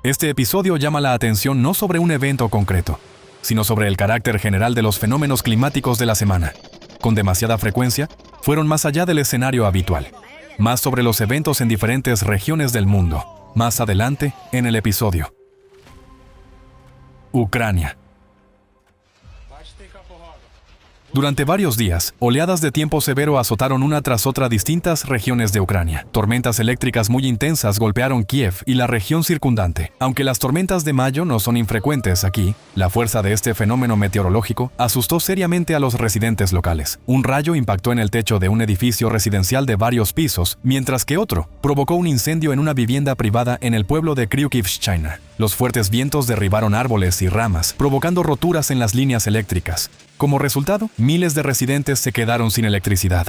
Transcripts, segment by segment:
Este episodio llama la atención no sobre un evento concreto, sino sobre el carácter general de los fenómenos climáticos de la semana. Con demasiada frecuencia, fueron más allá del escenario habitual. Más sobre los eventos en diferentes regiones del mundo. Más adelante, en el episodio. Ucrania. Durante varios días, oleadas de tiempo severo azotaron una tras otra distintas regiones de Ucrania. Tormentas eléctricas muy intensas golpearon Kiev y la región circundante. Aunque las tormentas de mayo no son infrecuentes aquí, la fuerza de este fenómeno meteorológico asustó seriamente a los residentes locales. Un rayo impactó en el techo de un edificio residencial de varios pisos, mientras que otro provocó un incendio en una vivienda privada en el pueblo de Kryukivshchina. Los fuertes vientos derribaron árboles y ramas, provocando roturas en las líneas eléctricas. Como resultado, miles de residentes se quedaron sin electricidad.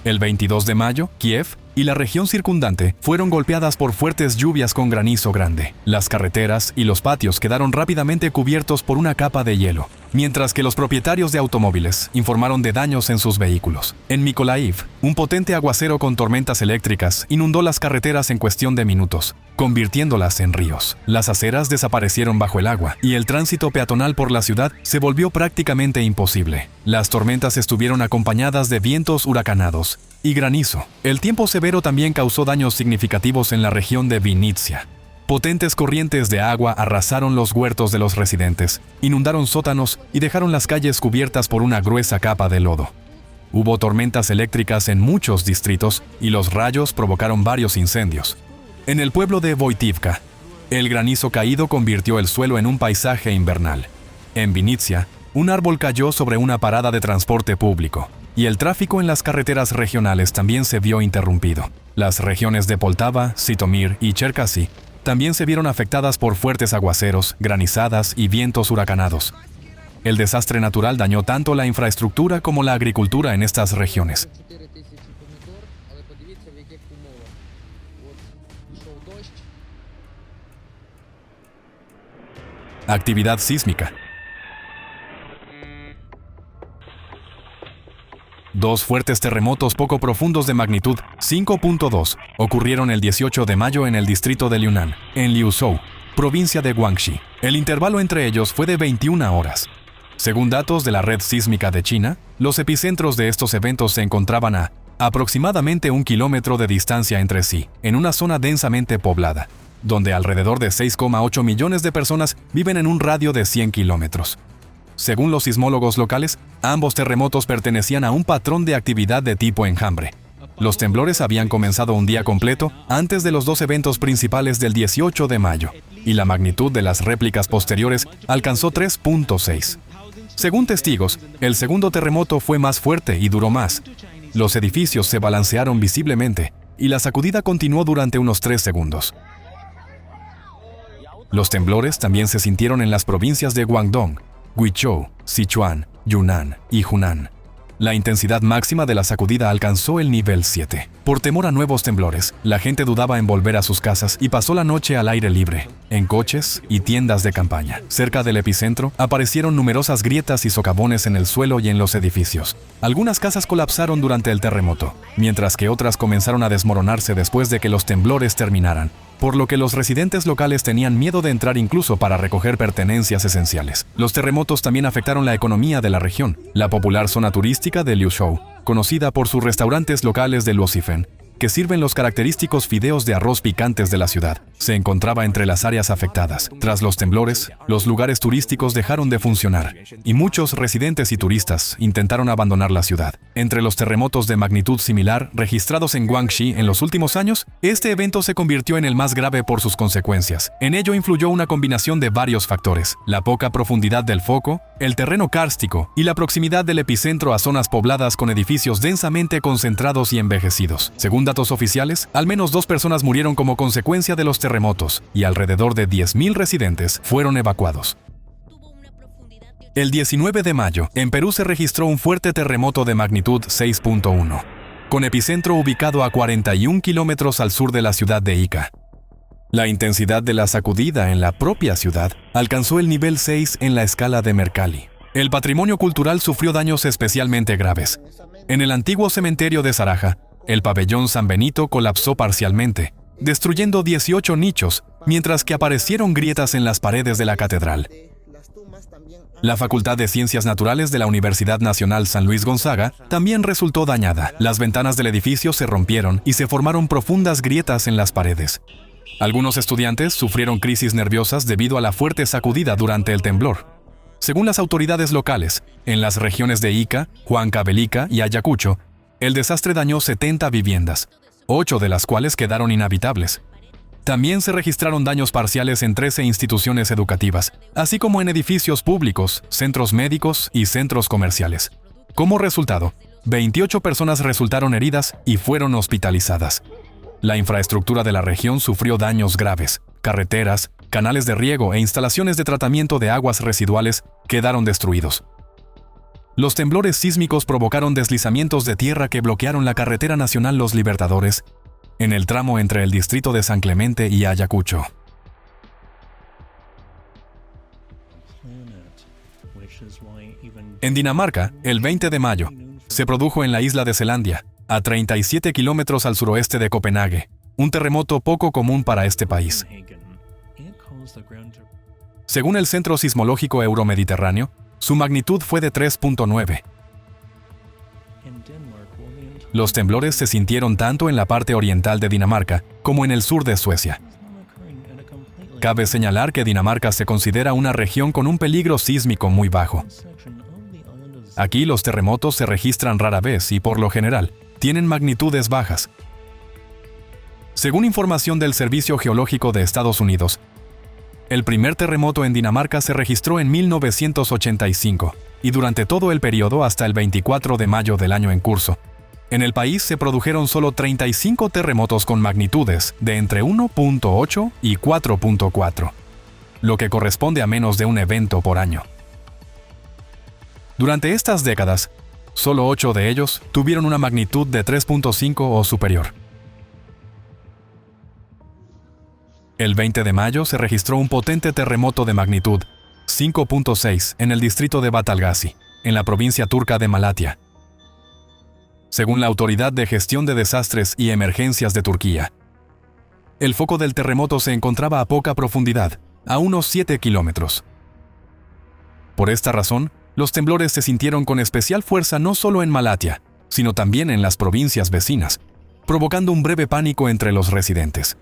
El 22 de mayo, Kiev y la región circundante fueron golpeadas por fuertes lluvias con granizo grande. Las carreteras y los patios quedaron rápidamente cubiertos por una capa de hielo, mientras que los propietarios de automóviles informaron de daños en sus vehículos. En Mykolaiv, un potente aguacero con tormentas eléctricas inundó las carreteras en cuestión de minutos, convirtiéndolas en ríos. Las aceras desaparecieron bajo el agua y el tránsito peatonal por la ciudad se volvió prácticamente imposible. Las tormentas estuvieron acompañadas de vientos huracanados y granizo. El tiempo severo también causó daños significativos en la región de Vinnytsia. Potentes corrientes de agua arrasaron los huertos de los residentes, inundaron sótanos y dejaron las calles cubiertas por una gruesa capa de lodo. Hubo tormentas eléctricas en muchos distritos y los rayos provocaron varios incendios. En el pueblo de Voitivka, el granizo caído convirtió el suelo en un paisaje invernal. En Vinnytsia, un árbol cayó sobre una parada de transporte público, y el tráfico en las carreteras regionales también se vio interrumpido. Las regiones de Poltava, Zitomir y Cherkasy también se vieron afectadas por fuertes aguaceros, granizadas y vientos huracanados. El desastre natural dañó tanto la infraestructura como la agricultura en estas regiones. Actividad sísmica. Dos fuertes terremotos poco profundos de magnitud 5.2 ocurrieron el 18 de mayo en el distrito de Liunan, en Liuzhou, provincia de Guangxi. El intervalo entre ellos fue de 21 horas. Según datos de la Red Sísmica de China, los epicentros de estos eventos se encontraban a aproximadamente 1 kilómetro de distancia entre sí, en una zona densamente poblada, donde alrededor de 6,8 millones de personas viven en un radio de 100 kilómetros. Según los sismólogos locales, ambos terremotos pertenecían a un patrón de actividad de tipo enjambre. Los temblores habían comenzado un día completo antes de los dos eventos principales del 18 de mayo, y la magnitud de las réplicas posteriores alcanzó 3.6. Según testigos, el segundo terremoto fue más fuerte y duró más. Los edificios se balancearon visiblemente, y la sacudida continuó durante unos 3 segundos. Los temblores también se sintieron en las provincias de Guangdong, Guizhou, Sichuan, Yunnan y Hunan. La intensidad máxima de la sacudida alcanzó el nivel 7. Por temor a nuevos temblores, la gente dudaba en volver a sus casas y pasó la noche al aire libre, en coches y tiendas de campaña. Cerca del epicentro, aparecieron numerosas grietas y socavones en el suelo y en los edificios. Algunas casas colapsaron durante el terremoto, mientras que otras comenzaron a desmoronarse después de que los temblores terminaran, por lo que los residentes locales tenían miedo de entrar incluso para recoger pertenencias esenciales. Los terremotos también afectaron la economía de la región. La popular zona turística de Liuzhou, conocida por sus restaurantes locales de Luosifen, que sirven los característicos fideos de arroz picantes de la ciudad, se encontraba entre las áreas afectadas. Tras los temblores, los lugares turísticos dejaron de funcionar, y muchos residentes y turistas intentaron abandonar la ciudad. Entre los terremotos de magnitud similar registrados en Guangxi en los últimos años, este evento se convirtió en el más grave por sus consecuencias. En ello influyó una combinación de varios factores: la poca profundidad del foco, el terreno kárstico y la proximidad del epicentro a zonas pobladas con edificios densamente concentrados y envejecidos. Según datos oficiales, al menos 2 personas murieron como consecuencia de los terremotos y alrededor de 10.000 residentes fueron evacuados. El 19 de mayo, en Perú se registró un fuerte terremoto de magnitud 6.1, con epicentro ubicado a 41 kilómetros al sur de la ciudad de Ica. La intensidad de la sacudida en la propia ciudad alcanzó el nivel 6 en la escala de Mercalli. El patrimonio cultural sufrió daños especialmente graves. En el antiguo cementerio de Saraja, el pabellón San Benito colapsó parcialmente, destruyendo 18 nichos mientras que aparecieron grietas en las paredes de la catedral. La Facultad de Ciencias Naturales de la Universidad Nacional San Luis Gonzaga también resultó dañada. Las ventanas del edificio se rompieron y se formaron profundas grietas en las paredes. Algunos estudiantes sufrieron crisis nerviosas debido a la fuerte sacudida durante el temblor. Según las autoridades locales, en las regiones de Ica, Huancavelica y Ayacucho, el desastre dañó 70 viviendas, 8 de las cuales quedaron inhabitables. También se registraron daños parciales en 13 instituciones educativas, así como en edificios públicos, centros médicos y centros comerciales. Como resultado, 28 personas resultaron heridas y fueron hospitalizadas. La infraestructura de la región sufrió daños graves. Carreteras, canales de riego e instalaciones de tratamiento de aguas residuales quedaron destruidos. Los temblores sísmicos provocaron deslizamientos de tierra que bloquearon la carretera nacional Los Libertadores, en el tramo entre el distrito de San Clemente y Ayacucho. En Dinamarca, el 20 de mayo, se produjo en la isla de Selandia, a 37 kilómetros al suroeste de Copenhague, un terremoto poco común para este país. Según el Centro Sismológico Euromediterráneo, su magnitud fue de 3.9. Los temblores se sintieron tanto en la parte oriental de Dinamarca como en el sur de Suecia. Cabe señalar que Dinamarca se considera una región con un peligro sísmico muy bajo. Aquí los terremotos se registran rara vez y, por lo general, tienen magnitudes bajas. Según información del Servicio Geológico de Estados Unidos, el primer terremoto en Dinamarca se registró en 1985 y durante todo el periodo hasta el 24 de mayo del año en curso. En el país se produjeron solo 35 terremotos con magnitudes de entre 1.8 y 4.4, lo que corresponde a menos de un evento por año. Durante estas décadas, solo 8 de ellos tuvieron una magnitud de 3.5 o superior. El 20 de mayo se registró un potente terremoto de magnitud 5.6 en el distrito de Batalgasi, en la provincia turca de Malatya. Según la Autoridad de Gestión de Desastres y Emergencias de Turquía, el foco del terremoto se encontraba a poca profundidad, a unos 7 kilómetros. Por esta razón, los temblores se sintieron con especial fuerza no solo en Malatya, sino también en las provincias vecinas, provocando un breve pánico entre los residentes.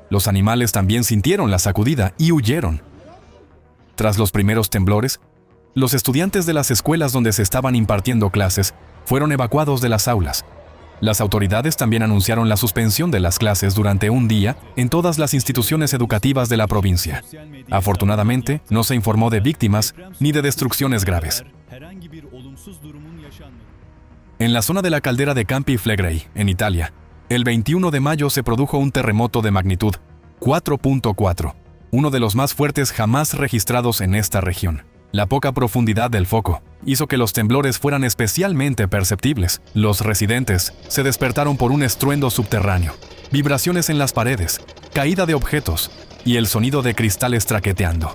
Los animales también sintieron la sacudida y huyeron. Tras los primeros temblores, los estudiantes de las escuelas donde se estaban impartiendo clases fueron evacuados de las aulas. Las autoridades también anunciaron la suspensión de las clases durante un día en todas las instituciones educativas de la provincia. Afortunadamente, no se informó de víctimas ni de destrucciones graves. En la zona de la caldera de Campi Flegrei, en Italia, el 21 de mayo se produjo un terremoto de magnitud 4.4, uno de los más fuertes jamás registrados en esta región. La poca profundidad del foco hizo que los temblores fueran especialmente perceptibles. Los residentes se despertaron por un estruendo subterráneo, vibraciones en las paredes, caída de objetos y el sonido de cristales traqueteando.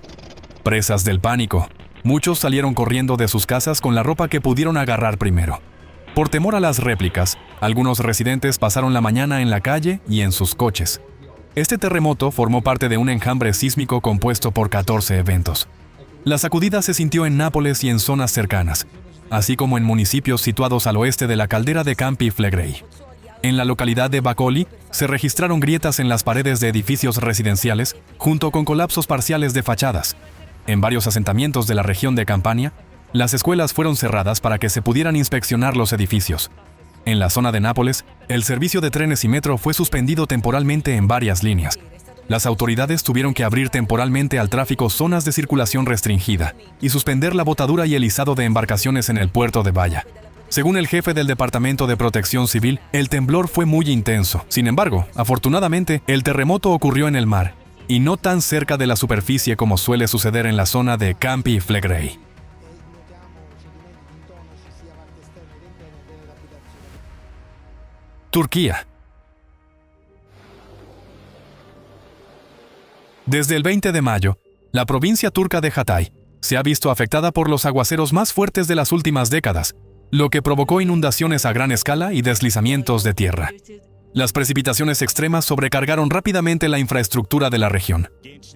Presas del pánico, muchos salieron corriendo de sus casas con la ropa que pudieron agarrar primero. Por temor a las réplicas, algunos residentes pasaron la mañana en la calle y en sus coches. Este terremoto formó parte de un enjambre sísmico compuesto por 14 eventos. La sacudida se sintió en Nápoles y en zonas cercanas, así como en municipios situados al oeste de la caldera de Campi Flegrei. En la localidad de Bacoli se registraron grietas en las paredes de edificios residenciales, junto con colapsos parciales de fachadas. En varios asentamientos de la región de Campania, las escuelas fueron cerradas para que se pudieran inspeccionar los edificios. En la zona de Nápoles, el servicio de trenes y metro fue suspendido temporalmente en varias líneas. Las autoridades tuvieron que abrir temporalmente al tráfico zonas de circulación restringida y suspender la botadura y el izado de embarcaciones en el puerto de Baia. Según el jefe del Departamento de Protección Civil, el temblor fue muy intenso. Sin embargo, afortunadamente, el terremoto ocurrió en el mar y no tan cerca de la superficie como suele suceder en la zona de Campi Flegrei. Turquía. Desde el 20 de mayo, la provincia turca de Hatay se ha visto afectada por los aguaceros más fuertes de las últimas décadas, lo que provocó inundaciones a gran escala y deslizamientos de tierra. Las precipitaciones extremas sobrecargaron rápidamente la infraestructura de la región.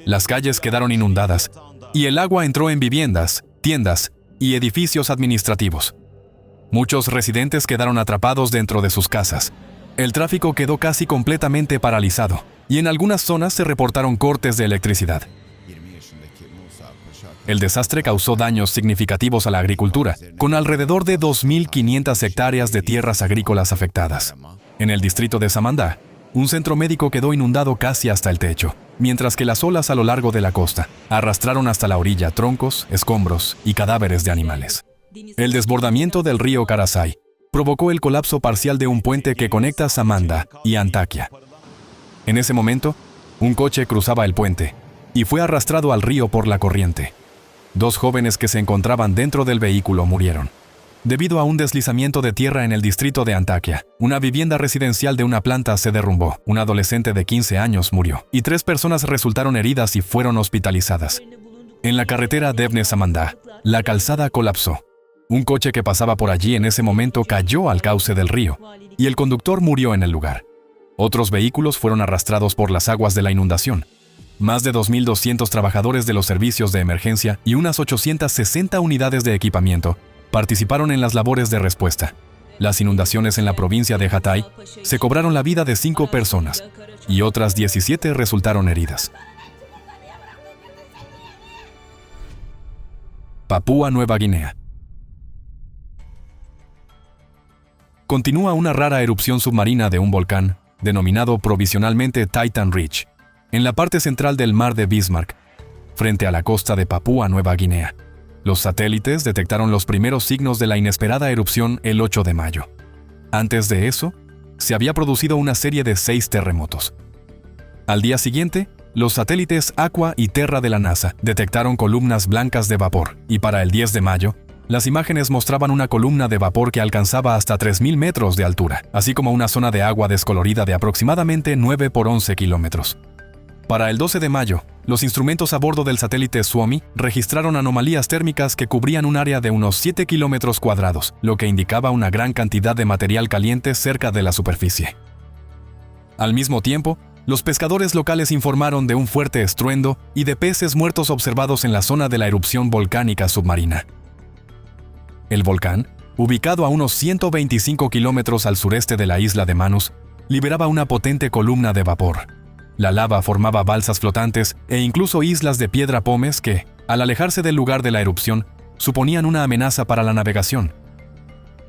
Las calles quedaron inundadas y el agua entró en viviendas, tiendas y edificios administrativos. Muchos residentes quedaron atrapados dentro de sus casas. El tráfico quedó casi completamente paralizado y en algunas zonas se reportaron cortes de electricidad. El desastre causó daños significativos a la agricultura, con alrededor de 2.500 hectáreas de tierras agrícolas afectadas. En el distrito de Samandá, un centro médico quedó inundado casi hasta el techo, mientras que las olas a lo largo de la costa arrastraron hasta la orilla troncos, escombros y cadáveres de animales. El desbordamiento del río Karasay provocó el colapso parcial de un puente que conecta Samandá y Antakya. En ese momento, un coche cruzaba el puente y fue arrastrado al río por la corriente. 2 jóvenes que se encontraban dentro del vehículo murieron. Debido a un deslizamiento de tierra en el distrito de Antakya, una vivienda residencial de una planta se derrumbó, un adolescente de 15 años murió, y 3 personas resultaron heridas y fueron hospitalizadas. En la carretera Devne-Samandá, la calzada colapsó. Un coche que pasaba por allí en ese momento cayó al cauce del río, y el conductor murió en el lugar. Otros vehículos fueron arrastrados por las aguas de la inundación. Más de 2.200 trabajadores de los servicios de emergencia y unas 860 unidades de equipamiento participaron en las labores de respuesta. Las inundaciones en la provincia de Hatay se cobraron la vida de 5 personas y otras 17 resultaron heridas. Papúa Nueva Guinea. Continúa una rara erupción submarina de un volcán, denominado provisionalmente Titan Ridge, en la parte central del mar de Bismarck, frente a la costa de Papúa Nueva Guinea. Los satélites detectaron los primeros signos de la inesperada erupción el 8 de mayo. Antes de eso, se había producido una serie de 6 terremotos. Al día siguiente, los satélites Aqua y Terra de la NASA detectaron columnas blancas de vapor, y para el 10 de mayo, las imágenes mostraban una columna de vapor que alcanzaba hasta 3.000 metros de altura, así como una zona de agua descolorida de aproximadamente 9 por 11 kilómetros. Para el 12 de mayo, los instrumentos a bordo del satélite Suomi registraron anomalías térmicas que cubrían un área de unos 7 kilómetros cuadrados, lo que indicaba una gran cantidad de material caliente cerca de la superficie. Al mismo tiempo, los pescadores locales informaron de un fuerte estruendo y de peces muertos observados en la zona de la erupción volcánica submarina. El volcán, ubicado a unos 125 kilómetros al sureste de la isla de Manus, liberaba una potente columna de vapor. La lava formaba balsas flotantes e incluso islas de piedra pómez que, al alejarse del lugar de la erupción, suponían una amenaza para la navegación.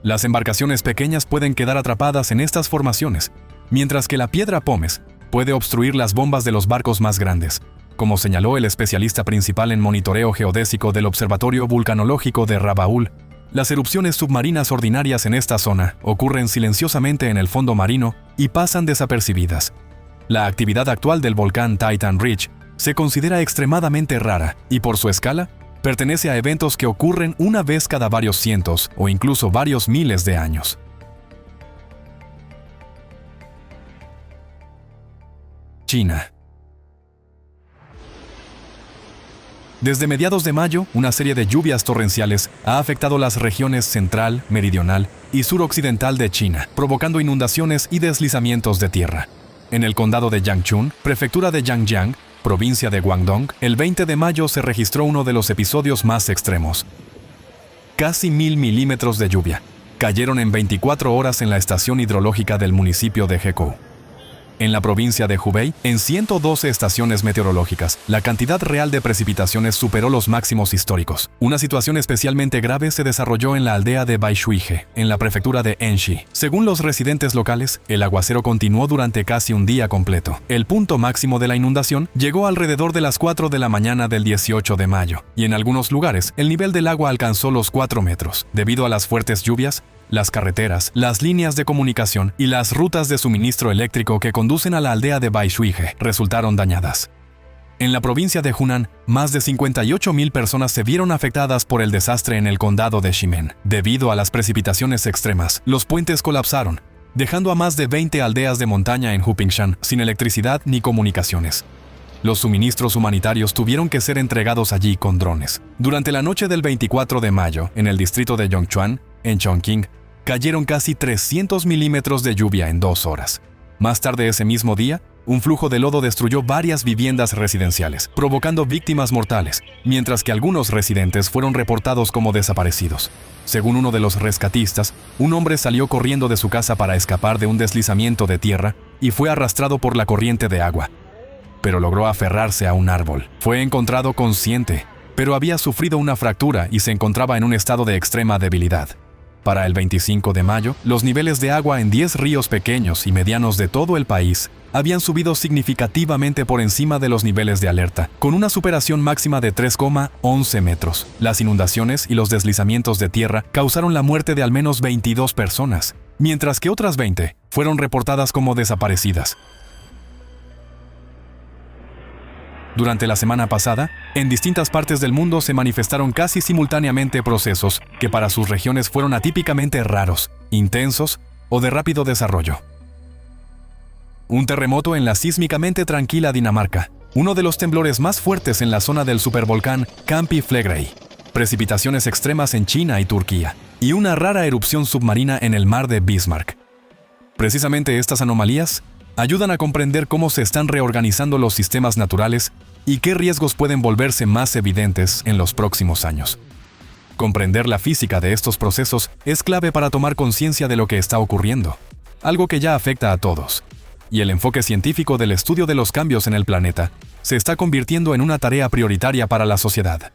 Las embarcaciones pequeñas pueden quedar atrapadas en estas formaciones, mientras que la piedra pómez puede obstruir las bombas de los barcos más grandes, como señaló el especialista principal en monitoreo geodésico del Observatorio Vulcanológico de Rabaul. Las erupciones submarinas ordinarias en esta zona ocurren silenciosamente en el fondo marino y pasan desapercibidas. La actividad actual del volcán Titan Ridge se considera extremadamente rara y por su escala, pertenece a eventos que ocurren una vez cada varios cientos o incluso varios miles de años. China. Desde mediados de mayo, una serie de lluvias torrenciales ha afectado las regiones central, meridional y suroccidental de China, provocando inundaciones y deslizamientos de tierra. En el condado de Yangchun, prefectura de Yangjiang, provincia de Guangdong, el 20 de mayo se registró uno de los episodios más extremos. Casi 1.000 milímetros de lluvia cayeron en 24 horas en la estación hidrológica del municipio de Hekou. En la provincia de Hubei, en 112 estaciones meteorológicas, la cantidad real de precipitaciones superó los máximos históricos. Una situación especialmente grave se desarrolló en la aldea de Baishuige, en la prefectura de Enshi. Según los residentes locales, el aguacero continuó durante casi un día completo. El punto máximo de la inundación llegó alrededor de las 4 de la mañana del 18 de mayo, y en algunos lugares, el nivel del agua alcanzó los 4 metros. Debido a las fuertes lluvias, las carreteras, las líneas de comunicación y las rutas de suministro eléctrico que conducen a la aldea de Baishuige resultaron dañadas. En la provincia de Hunan, más de 58.000 personas se vieron afectadas por el desastre en el condado de Ximen. Debido a las precipitaciones extremas, los puentes colapsaron, dejando a más de 20 aldeas de montaña en Hupingshan sin electricidad ni comunicaciones. Los suministros humanitarios tuvieron que ser entregados allí con drones. Durante la noche del 24 de mayo, en el distrito de Yongchuan, en Chongqing, cayeron casi 300 milímetros de lluvia en 2 horas. Más tarde ese mismo día, un flujo de lodo destruyó varias viviendas residenciales, provocando víctimas mortales, mientras que algunos residentes fueron reportados como desaparecidos. Según uno de los rescatistas, un hombre salió corriendo de su casa para escapar de un deslizamiento de tierra y fue arrastrado por la corriente de agua, pero logró aferrarse a un árbol. Fue encontrado consciente, pero había sufrido una fractura y se encontraba en un estado de extrema debilidad. Para el 25 de mayo, los niveles de agua en 10 ríos pequeños y medianos de todo el país habían subido significativamente por encima de los niveles de alerta, con una superación máxima de 3,11 metros. Las inundaciones y los deslizamientos de tierra causaron la muerte de al menos 22 personas, mientras que otras 20 fueron reportadas como desaparecidas. Durante la semana pasada, en distintas partes del mundo se manifestaron casi simultáneamente procesos que para sus regiones fueron atípicamente raros, intensos o de rápido desarrollo. Un terremoto en la sísmicamente tranquila Dinamarca, uno de los temblores más fuertes en la zona del supervolcán Campi-Flegrei, precipitaciones extremas en China y Turquía, y una rara erupción submarina en el mar de Bismarck. Precisamente estas anomalías ayudan a comprender cómo se están reorganizando los sistemas naturales y qué riesgos pueden volverse más evidentes en los próximos años. Comprender la física de estos procesos es clave para tomar conciencia de lo que está ocurriendo, algo que ya afecta a todos. Y el enfoque científico del estudio de los cambios en el planeta se está convirtiendo en una tarea prioritaria para la sociedad.